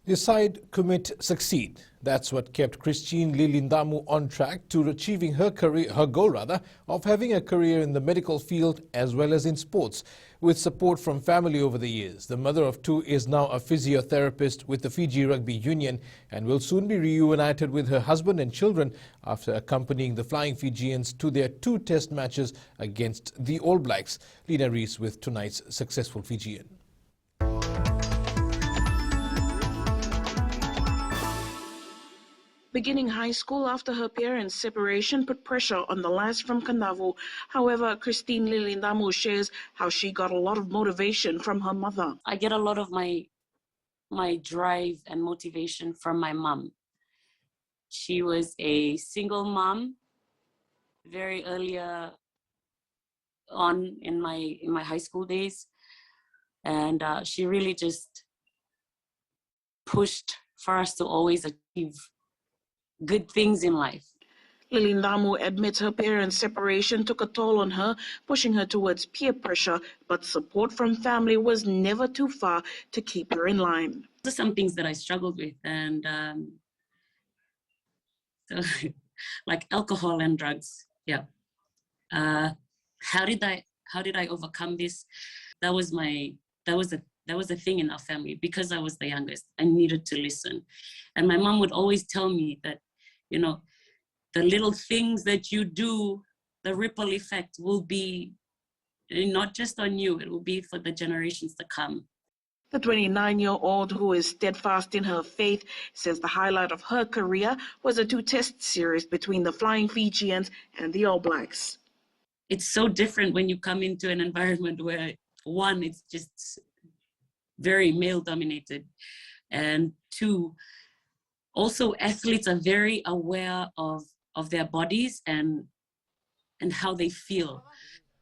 Decide, commit, succeed. That's what kept Christine Lilindamu on track to achieving her goal of having a career in the medical field as well as in sports. With support from family over the years, the mother of two is now a physiotherapist with the Fiji Rugby Union and will soon be reunited with her husband and children after accompanying the Flying Fijians to their 2 test matches against the All Blacks. Lina Rees with tonight's successful Fijian. Beginning high school after her parents' separation put pressure on the lass from Kanavu. However, Christine Lilindamu shares how she got a lot of motivation from her mother. I get a lot of my drive and motivation from my mom. She was a single mom very earlier on in my high school days, and she really just pushed for us to always achieve good things in life. Lilindamu admits her parents' separation took a toll on her, pushing her towards peer pressure, but support from family was never too far to keep her in line. Those are some things that I struggled with, and so, like alcohol and drugs. Yeah. How did I overcome this? That was a thing in our family. Because I was the youngest, I needed to listen. And my mom would always tell me that, you know, the little things that you do, the ripple effect will be not just on you, it will be for the generations to come. The 29-year-old, who is steadfast in her faith, says the highlight of her career was a 2-test series between the Flying Fijians and the All Blacks. It's so different when you come into an environment where, one, it's just very male-dominated, and 2, also athletes are very aware of their bodies and how they feel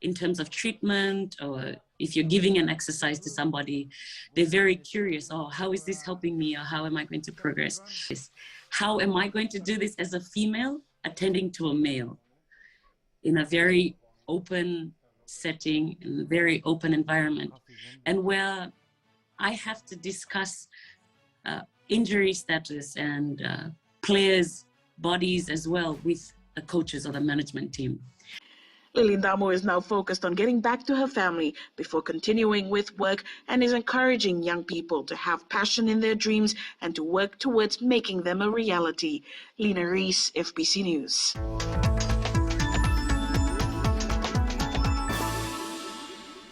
in terms of treatment, or if you're giving an exercise to somebody, they're very curious. Oh, how is this helping me? Or how am I going to progress? How am I going to do this as a female attending to a male in a very open setting, in a very open environment, and where I have to discuss injury status and players' bodies as well with the coaches or the management team. Lilindamu is now focused on getting back to her family before continuing with work, and is encouraging young people to have passion in their dreams and to work towards making them a reality. Lina Rees, FBC News.